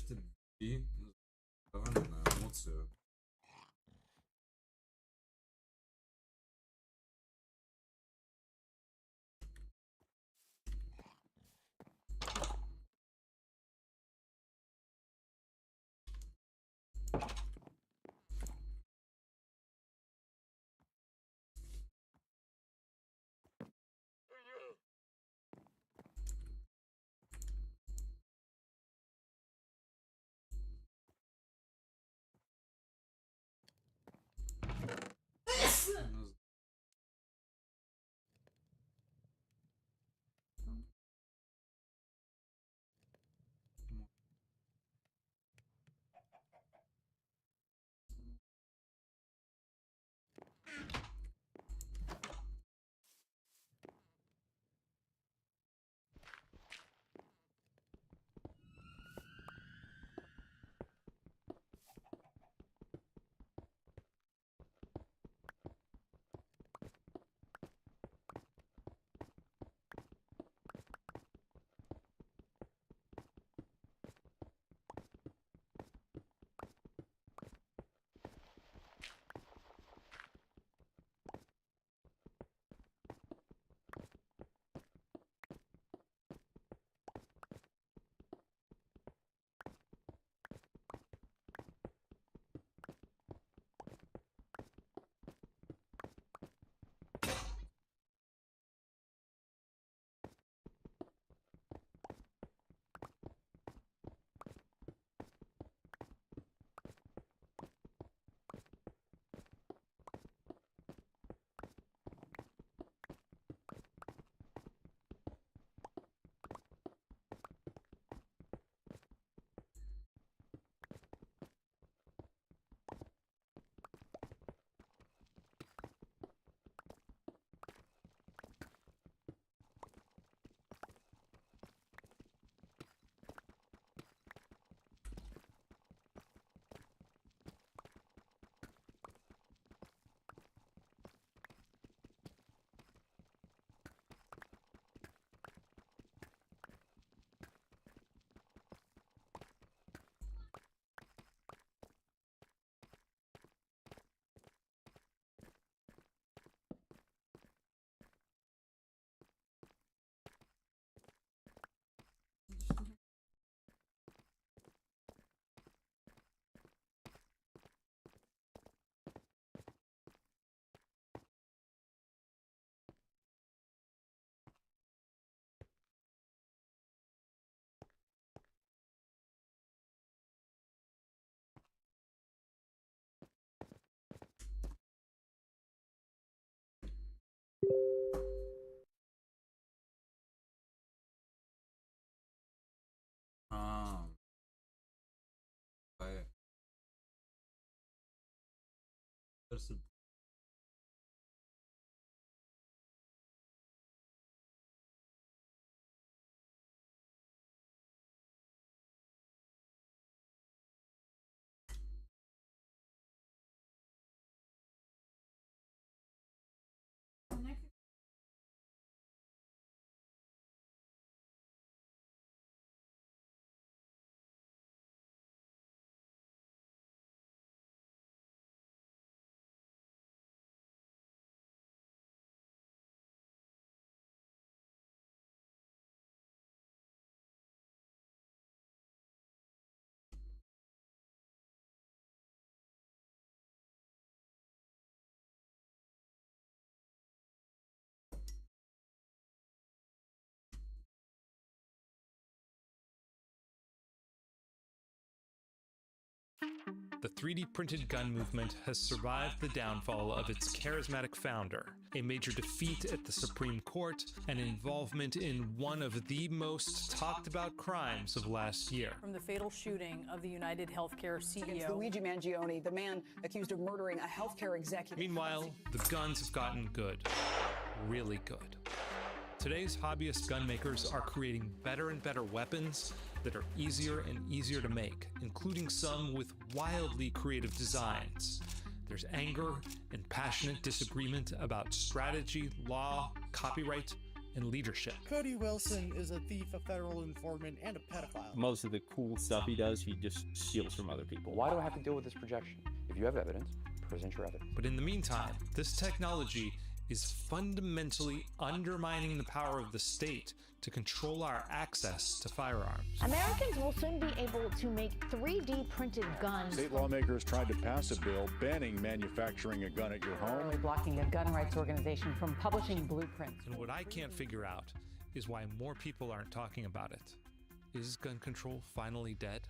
Te drzwi pełne mocy. Ah, vai. Percebi. The 3D printed gun movement has survived the downfall of its charismatic founder, a major defeat at the Supreme Court, and involvement in one of the most talked about crimes of last year. From the fatal shooting of the United Healthcare CEO. Luigi Mangione, the man accused of murdering a healthcare executive. Meanwhile, the guns have gotten good. Really good. Today's hobbyist gun makers are creating better and better weapons that are easier and easier to make, including some with wildly creative designs. There's anger and passionate disagreement about strategy, law, copyright, and leadership. Cody Wilson is a thief, a federal informant, and a pedophile. Most of the cool stuff he does, he just steals from other people. Why do I have to deal with this projection? If you have evidence, present your evidence. But in the meantime, this technology is fundamentally undermining the power of the state to control our access to firearms. Americans will soon be able to make 3D printed guns. State lawmakers tried to pass a bill banning manufacturing a gun at your home. Blocking a gun rights organization from publishing blueprints. And what I can't figure out is why more people aren't talking about it. Is gun control finally dead?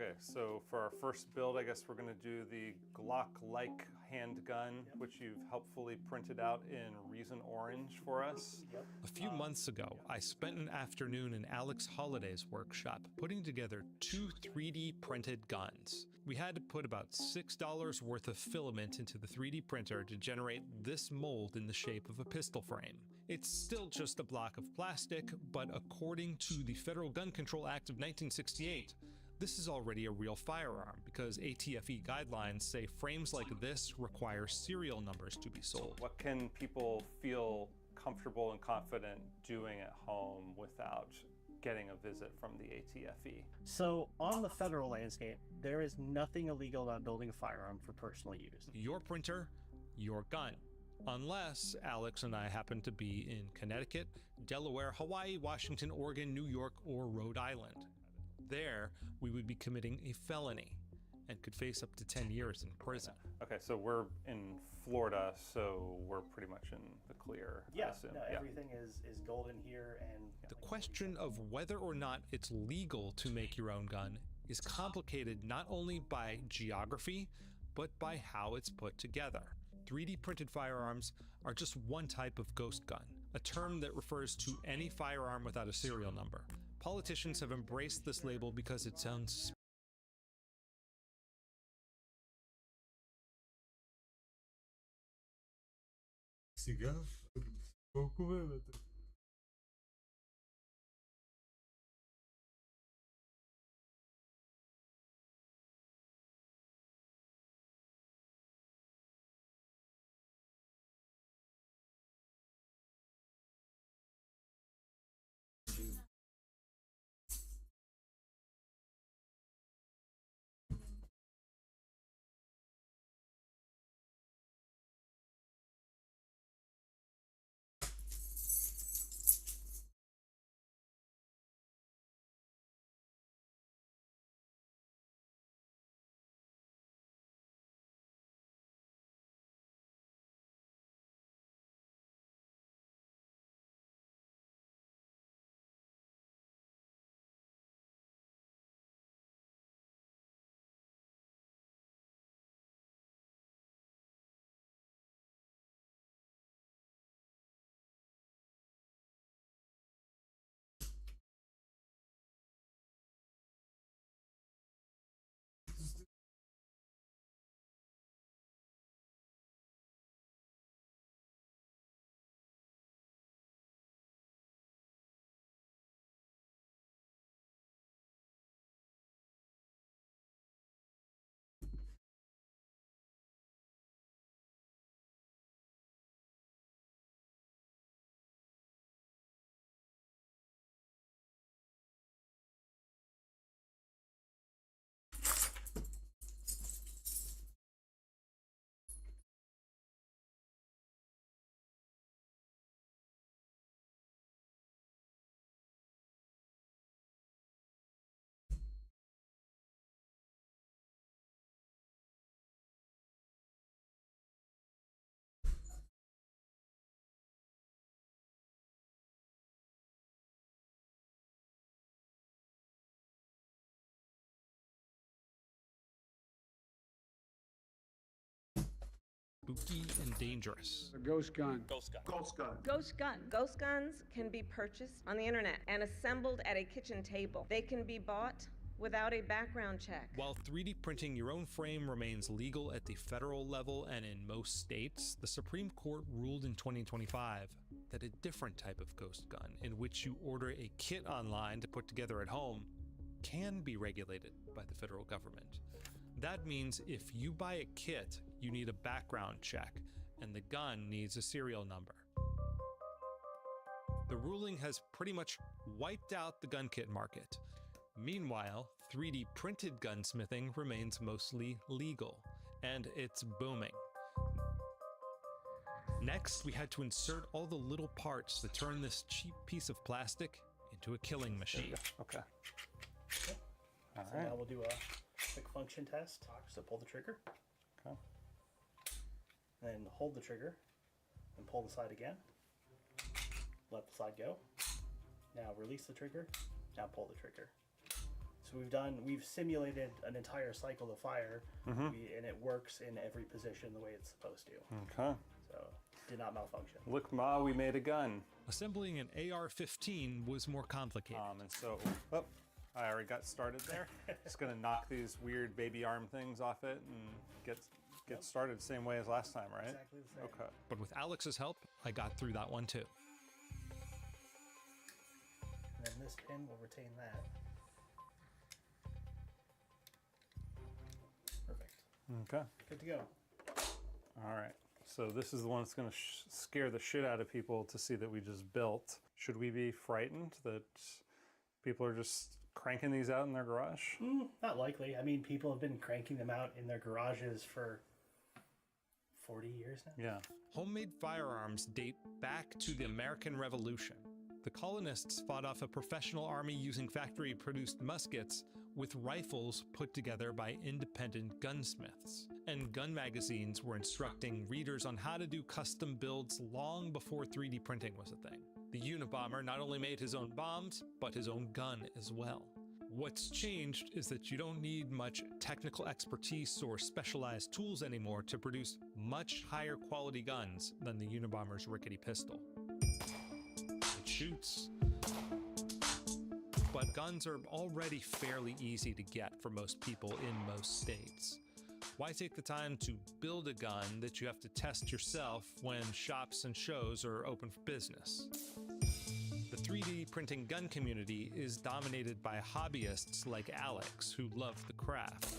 Okay, so for our first build, I guess we're going to do the Glock-like handgun, which you've helpfully printed out in Reason Orange for us. A few months ago, I spent an afternoon in Alex Holliday's workshop putting together 2 3D printed guns. We had to put about $6 worth of filament into the 3D printer to generate this mold in the shape of a pistol frame. It's still just a block of plastic, but according to the Federal Gun Control Act of 1968, this is already a real firearm because ATFE guidelines say frames like this require serial numbers to be sold. What can people feel comfortable and confident doing at home without getting a visit from the ATFE? So, on the federal landscape, there is nothing illegal about building a firearm for personal use. Your printer, your gun. Unless Alex and I happen to be in Connecticut, Delaware, Hawaii, Washington, Oregon, New York, or Rhode Island. There, we would be committing a felony and could face up to 10 years in prison. Okay, so we're in Florida, so we're pretty much in the clear, I assume. Everything is golden here. And the question of whether or not it's legal to make your own gun is complicated not only by geography, but by how it's put together. 3D printed firearms are just one type of ghost gun, a term that refers to any firearm without a serial number. Politicians have embraced this label because it sounds Сега колко времето? spooky and dangerous. A ghost gun. Ghost gun. Ghost gun. Ghost gun. Ghost guns can be purchased on the internet and assembled at a kitchen table. They can be bought without a background check. While 3D printing your own frame remains legal at the federal level and in most states, the Supreme Court ruled in 2025 that a different type of ghost gun, in which you order a kit online to put together at home, can be regulated by the federal government. That means if you buy a kit, you need a background check, and the gun needs a serial number. The ruling has pretty much wiped out the gun kit market. Meanwhile, 3D printed gunsmithing remains mostly legal, and it's booming. Next, we had to insert all the little parts that turn this cheap piece of plastic into a killing machine. Okay. All right. Now we'll do a quick function test. So pull the trigger. Okay. Then hold the trigger and pull the slide again. Let the slide go. Now release the trigger. Now pull the trigger. So we've simulated an entire cycle of fire, and it works in every position the way it's supposed to. Okay. So did not malfunction. Look, Ma, we made a gun. Assembling an AR-15 was more complicated. And so, oh, I already got started there. Just gonna knock these weird baby arm things off it and get started the same way as last time, right? Exactly the same. Okay. But with Alex's help, I got through that one too. And then this pin will retain that. Perfect. Okay. Good to go. All right. So this is the one that's going to scare the shit out of people to see that we just built. Should we be frightened that people are just cranking these out in their garage? Not likely. I mean, people have been cranking them out in their garages for 40 years now. Yeah. Homemade firearms date back to the American Revolution. The colonists fought off a professional army using factory-produced muskets with rifles put together by independent gunsmiths. And gun magazines were instructing readers on how to do custom builds long before 3D printing was a thing. The Unabomber not only made his own bombs, but his own gun as well. What's changed is that you don't need much technical expertise or specialized tools anymore to produce much higher quality guns than the Unabomber's rickety pistol. It shoots, but guns are already fairly easy to get for most people in most states. Why take the time to build a gun that you have to test yourself when shops and shows are open for business? The 3D printing gun community is dominated by hobbyists like Alex, who love the craft.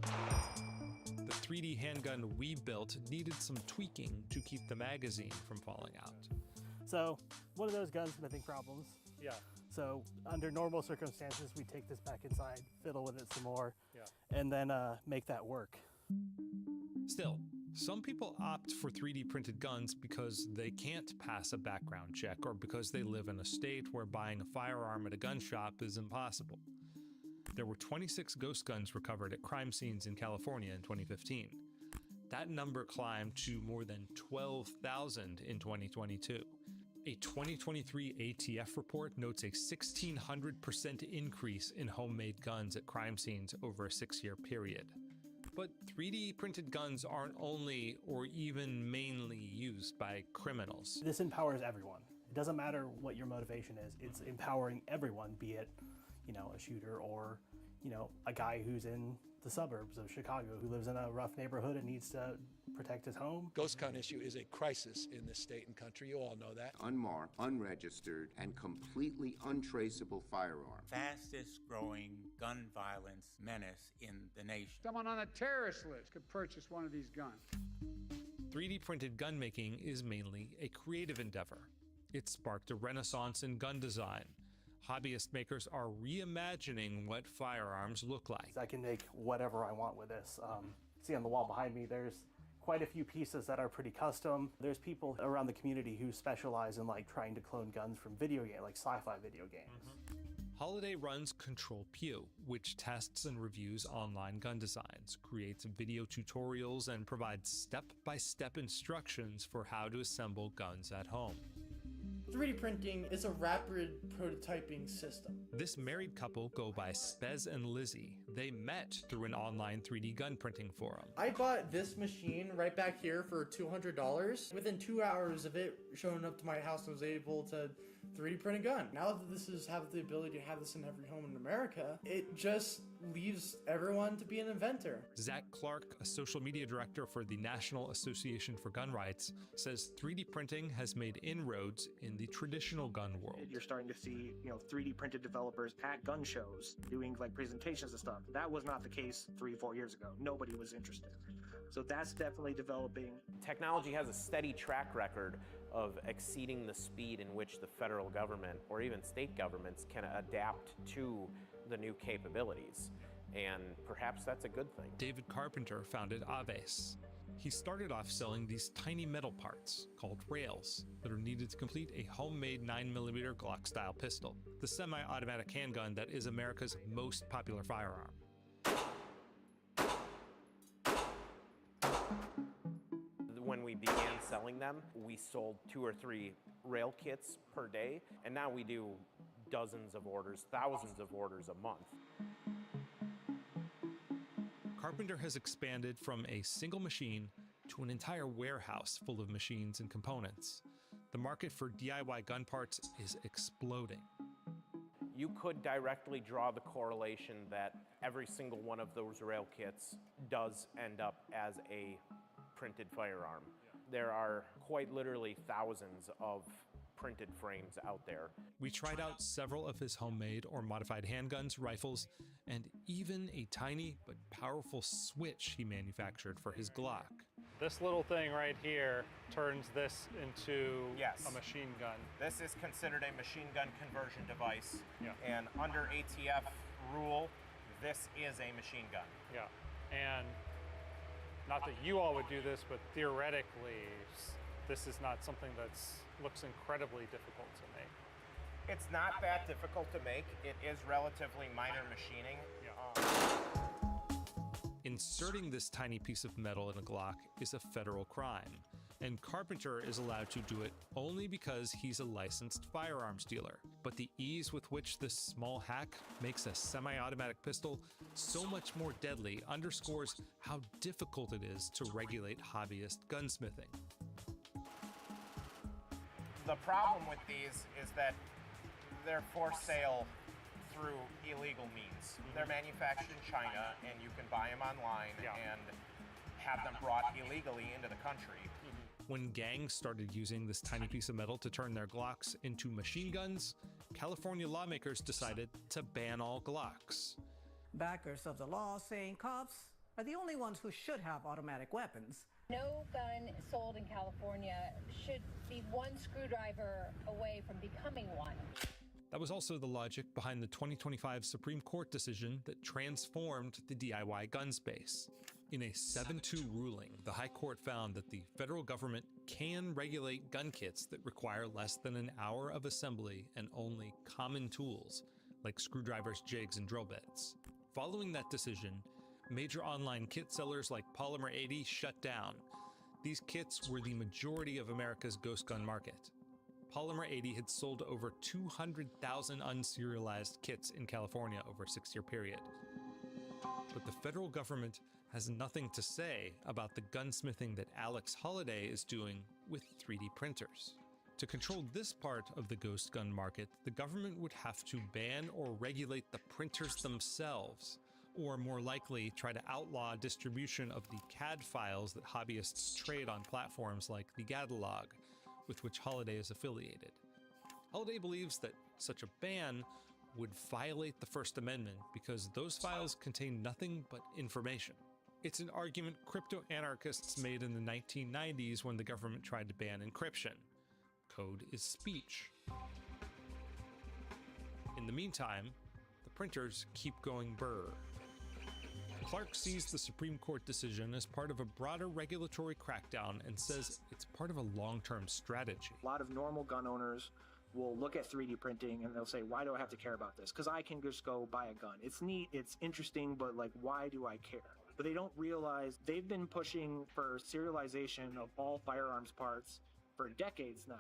The 3D handgun we built needed some tweaking to keep the magazine from falling out. So, one of those gunsmithing problems. Yeah. So, under normal circumstances, we take this back inside, fiddle with it some more, Yeah. and then make that work. Still, some people opt for 3D printed guns because they can't pass a background check or because they live in a state where buying a firearm at a gun shop is impossible. There were 26 ghost guns recovered at crime scenes in California in 2015. That number climbed to more than 12,000 in 2022. A 2023 ATF report notes a 1,600% increase in homemade guns at crime scenes over a 6-year period. But 3D printed guns aren't only or even mainly used by criminals. This empowers everyone. It doesn't matter what your motivation is. It's empowering everyone, be it, a shooter or, a guy who's in the suburbs of Chicago who lives in a rough neighborhood and needs to protect his home. Ghost gun issue is a crisis in this state and country. You all know that. Unmarked, unregistered, and completely untraceable firearm. Fastest growing gun violence menace in the nation. Someone on a terrorist list could purchase one of these guns. 3D printed gun making is mainly a creative endeavor. It sparked a renaissance in gun design. Hobbyist makers are reimagining what firearms look like. I can make whatever I want with this. See on the wall behind me, there's quite a few pieces that are pretty custom. There's people around the community who specialize in trying to clone guns from video games, like sci-fi video games. Holiday runs Control Pew, which tests and reviews online gun designs, creates video tutorials, and provides step-by-step instructions for how to assemble guns at home. 3D printing is a rapid prototyping system. This married couple go by Spez and Lizzie. They met through an online 3D gun printing forum. I bought this machine right back here for $200. Within 2 hours of it showing up to my house, I was able to 3D print a gun. Now that this have the ability to have this in every home in America, it just leaves everyone to be an inventor. Zach Clark, a social media director for the National Association for Gun Rights, says 3D printing has made inroads in the traditional gun world. You're starting to see, 3D printed developers at gun shows doing presentations and stuff. That was not the case 3-4 years ago. Nobody was interested. So that's definitely developing. Technology has a steady track record of exceeding the speed in which the federal government or even state governments can adapt to the new capabilities. And perhaps that's a good thing. David Carpenter founded Aves. He started off selling these tiny metal parts, called rails, that are needed to complete a homemade 9mm Glock-style pistol, the semi-automatic handgun that is America's most popular firearm. When we began selling them, we sold 2 or 3 rail kits per day, and now we do dozens of orders, thousands of orders a month. Carpenter has expanded from a single machine to an entire warehouse full of machines and components. The market for DIY gun parts is exploding. You could directly draw the correlation that every single one of those rail kits does end up as a printed firearm. There are quite literally thousands of printed frames out there. We tried out several of his homemade or modified handguns, rifles, and even a tiny but powerful switch he manufactured for his Glock. This little thing right here turns this into Yes. a machine gun. This is considered a machine gun conversion device, Yeah. and under ATF rule, this is a machine gun. Yeah, and not that you all would do this, but theoretically, this is not something that looks incredibly difficult to make. It's not that difficult to make. It is relatively minor machining. Inserting this tiny piece of metal in a Glock is a federal crime, and Carpenter is allowed to do it only because he's a licensed firearms dealer. But the ease with which this small hack makes a semi-automatic pistol so much more deadly underscores how difficult it is to regulate hobbyist gunsmithing. The problem with these is that they're for sale through illegal means. They're manufactured in China, and you can buy them online and have them brought illegally into the country. When gangs started using this tiny piece of metal to turn their Glocks into machine guns, California lawmakers decided to ban all Glocks. Backers of the law saying cops are the only ones who should have automatic weapons. No gun sold in California should be one screwdriver away from becoming one. That was also the logic behind the 2025 Supreme Court decision that transformed the DIY gun space. In a 7-2 ruling, the High Court found that the federal government can regulate gun kits that require less than an hour of assembly and only common tools, like screwdrivers, jigs, and drill bits. Following that decision, major online kit sellers like Polymer 80 shut down. These kits were the majority of America's ghost gun market. Polymer 80 had sold over 200,000 unserialized kits in California over a 6-year period. But the federal government has nothing to say about the gunsmithing that Alex Holiday is doing with 3D printers. To control this part of the ghost gun market, the government would have to ban or regulate the printers themselves, or more likely try to outlaw distribution of the CAD files that hobbyists trade on platforms like the Catalog, with which Holiday is affiliated. Holiday believes that such a ban would violate the First Amendment because those files contain nothing but information. It's an argument crypto-anarchists made in the 1990s when the government tried to ban encryption. Code is speech. In the meantime, the printers keep going burr. Clark sees the Supreme Court decision as part of a broader regulatory crackdown and says it's part of a long-term strategy. A lot of normal gun owners will look at 3D printing and they'll say, why do I have to care about this? Because I can just go buy a gun. It's neat, it's interesting, but like, why do I care? But they don't realize they've been pushing for serialization of all firearms parts for decades now.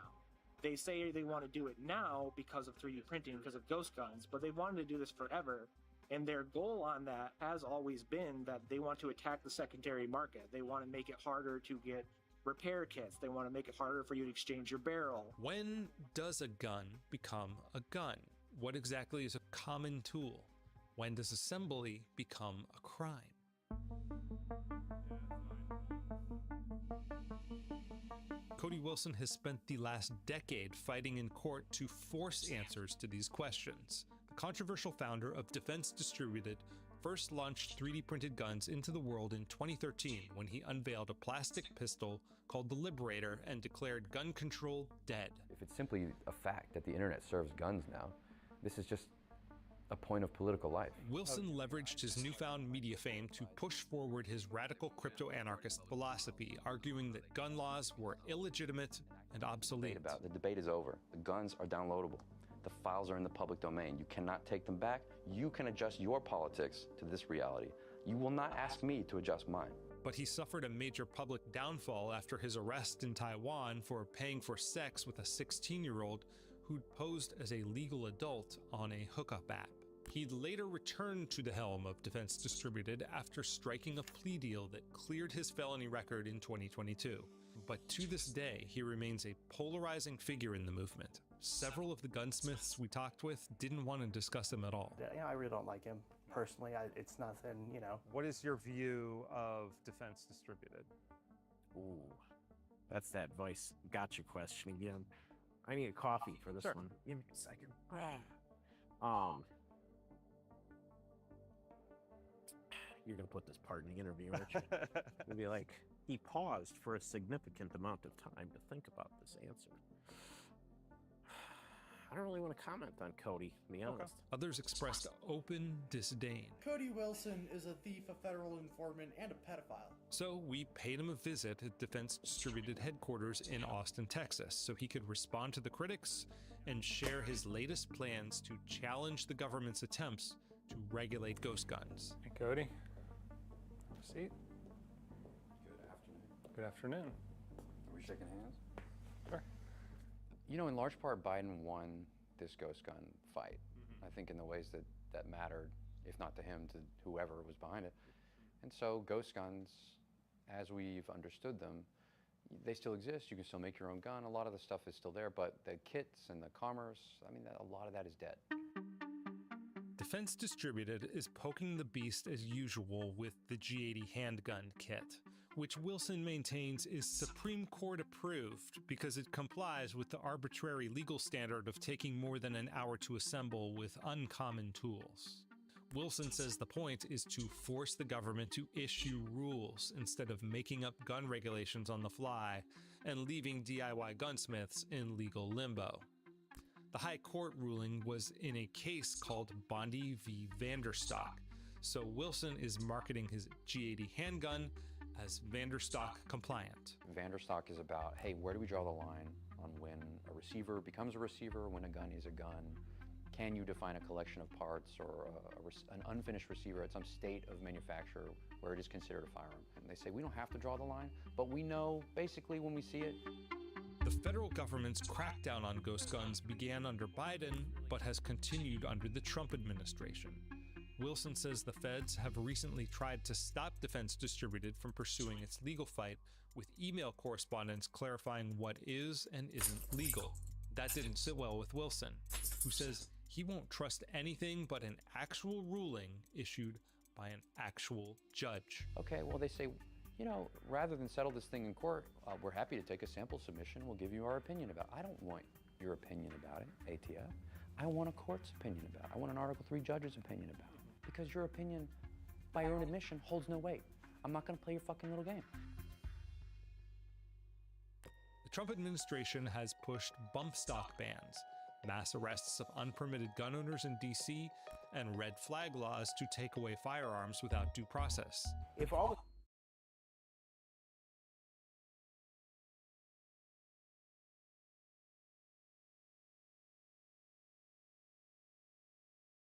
They say they want to do it now because of 3D printing, because of ghost guns, but they've wanted to do this forever. And their goal on that has always been that they want to attack the secondary market. They want to make it harder to get repair kits. They want to make it harder for you to exchange your barrel. When does a gun become a gun? What exactly is a common tool? When does assembly become a crime? Cody Wilson has spent the last decade fighting in court to force answers to these questions. The controversial founder of Defense Distributed first launched 3D printed guns into the world in 2013 when he unveiled a plastic pistol called the Liberator and declared gun control dead. If it's simply a fact that the internet serves guns now, this is just a point of political life. Wilson leveraged his newfound media fame to push forward his radical crypto-anarchist philosophy, arguing that gun laws were illegitimate and obsolete. The debate is over. The guns are downloadable. The files are in the public domain. You cannot take them back. You can adjust your politics to this reality. You will not ask me to adjust mine. But he suffered a major public downfall after his arrest in Taiwan for paying for sex with a 16-year-old who'd posed as a legal adult on a hookup app. He'd later returned to the helm of Defense Distributed after striking a plea deal that cleared his felony record in 2022. But to this day, he remains a polarizing figure in the movement. Several of the gunsmiths we talked with didn't want to discuss him at all. Yeah, I really don't like him personally. It's nothing, you know. What is your view of Defense Distributed? Ooh, that's that voice gotcha question again. I need a coffee for this one. Give me a second. You're gonna put this part in the interview, aren't you? You'll be like, he paused for a significant amount of time to think about this answer. I don't really want to comment on Cody, to be honest. Others expressed open disdain. Cody Wilson is a thief, a federal informant, and a pedophile. So we paid him a visit at Defense Distributed headquarters in Austin, Texas, so he could respond to the critics and share his latest plans to challenge the government's attempts to regulate ghost guns. Hey, Cody. Have a seat. Good afternoon. Good afternoon. Are we shaking hands? Sure. You know, in large part, Biden won this ghost gun fight. I think in the ways that mattered, if not to him, to whoever was behind it. And so ghost guns, as we've understood them, they still exist. You can still make your own gun. A lot of the stuff is still there, but the kits and the commerce, I mean, a lot of that is dead. Defense Distributed is poking the beast as usual with the G80 handgun kit, which Wilson maintains is Supreme Court approved because it complies with the arbitrary legal standard of taking more than an hour to assemble with uncommon tools. Wilson says the point is to force the government to issue rules instead of making up gun regulations on the fly and leaving DIY gunsmiths in legal limbo. The High Court ruling was in a case called Bondi v. Vanderstock, so Wilson is marketing his G80 handgun as Vanderstock compliant. Vanderstock is about, hey, where do we draw the line on when a receiver becomes a receiver, when a gun is a gun? Can you define a collection of parts or an unfinished receiver at some state of manufacture where it is considered a firearm? And they say, we don't have to draw the line, but we know basically when we see it. The federal government's crackdown on ghost guns began under Biden, but has continued under the Trump administration. Wilson says the feds have recently tried to stop Defense Distributed from pursuing its legal fight with email correspondence clarifying what is and isn't legal. That didn't sit well with Wilson, who says he won't trust anything but an actual ruling issued by an actual judge. Okay, well, they say, you know, rather than settle this thing in court, we're happy to take a sample submission. We'll give you our opinion about it. I don't want your opinion about it, ATF. I want a court's opinion about it. I want an Article 3 judge's opinion about it. Because your opinion, by your own admission, holds no weight. I'm not going to play your fucking little game. The Trump administration has pushed bump stock bans, mass arrests of unpermitted gun owners in D.C., and red flag laws to take away firearms without due process. If all